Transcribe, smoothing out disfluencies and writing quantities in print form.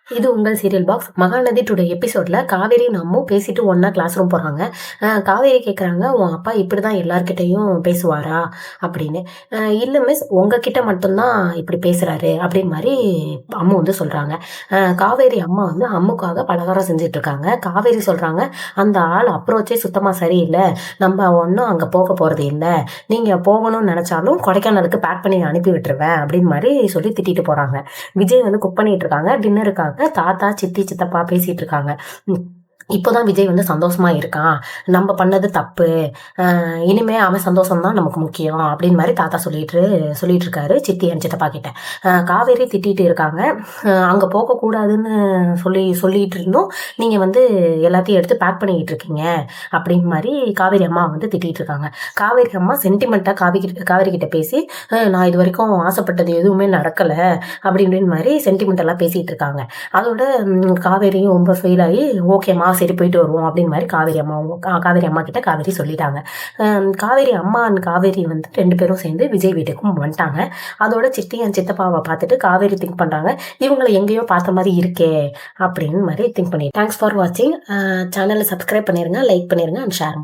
இது உங்கள் serial box. Mahanadi today எபிசோட்ல காவேரி அம்மும் பேசிட்டு ஒண்ணா கிளாஸ் ரூம் போறாங்க. காவேரி கேட்குறாங்க, உன் அப்பா இப்படிதான் எல்லார்கிட்டையும் பேசுவாரா அப்படின்னு. இல்லை மிஸ், உங்ககிட்ட மட்டும்தான் இப்படி பேசுறாரு அப்படின்னு மாதிரி அம்மு வந்து சொல்றாங்க. காவேரி அம்மா வந்து அம்முக்காக பலகாரம் செஞ்சுட்டு இருக்காங்க. காவேரி சொல்றாங்க, அந்த ஆள் அப்ரோச்சே சுத்தமா சரியில்லை, நம்ம ஒன்றும் அங்கே போக போறது இல்லை, நீங்க போகணும்னு நினைச்சாலும் கொடைக்கானலுக்கு பேக் பண்ணி அனுப்பி விட்டுருவேன் அப்படின்னு மாதிரி சொல்லி திட்டிட்டு போறாங்க. விஜய் வந்து குக் பண்ணிட்டு இருக்காங்க. டின்னருக்காக தாத்தா சித்தி சித்தப்பா பேசிட்டு இருக்காங்க. இப்போதான் விஜய் வந்து சந்தோஷமா இருக்கான், நம்ம பண்ணது தப்பு, இனிமே அவன் சந்தோஷம் தான் நமக்கு முக்கியம் அப்படின்னு மாதிரி தாத்தா சொல்லிட்டு இருக்காரு சித்தி என் சித்தப்பா கிட்ட. காவேரி திட்டிட்டு இருக்காங்க, அங்கே போகக்கூடாதுன்னு சொல்லிட்டு இருந்தோம், நீங்கள் வந்து எல்லாத்தையும் எடுத்து பேக் பண்ணிக்கிட்டு இருக்கீங்க அப்படின்னு மாதிரி காவேரி அம்மா வந்து திட்டிட்டு இருக்காங்க. காவேரி அம்மா சென்டிமெண்ட்டாக காவேரி கிட்ட பேசி, நான் இது வரைக்கும் ஆசைப்பட்டது எதுவுமே நடக்கலை அப்படின்னு மாதிரி சென்டிமெண்டெல்லாம் பேசிகிட்டு இருக்காங்க. அதோட காவேரியும் ரொம்ப ஃபெயில் ஆகி, ஓகேம்மா சரி போயிட்டு வருவோம் அப்படின்னு மாதிரி காவேரி அம்மா கிட்ட காவேரி சொல்லிட்டாங்க. காவேரி அம்மா அண்ட் காவேரி வந்து 2 பேரும் சேர்ந்து விஜய் வீட்டுக்கும் வந்துட்டாங்க. அதோட சித்தி என் சித்தப்பாவை பார்த்துட்டு காவேரி திங்க் பண்ணுறாங்க, இவங்களை எங்கேயோ பார்த்த மாதிரி இருக்கே அப்படின்னு மாதிரி திங்க் பண்ணி. தேங்க்ஸ் ஃபார் வாட்சிங். சேனலை சப்ஸ்கிரைப் பண்ணிடுங்க, லைக் பண்ணிடுங்க அண்ட் ஷேர் பண்ணுங்க.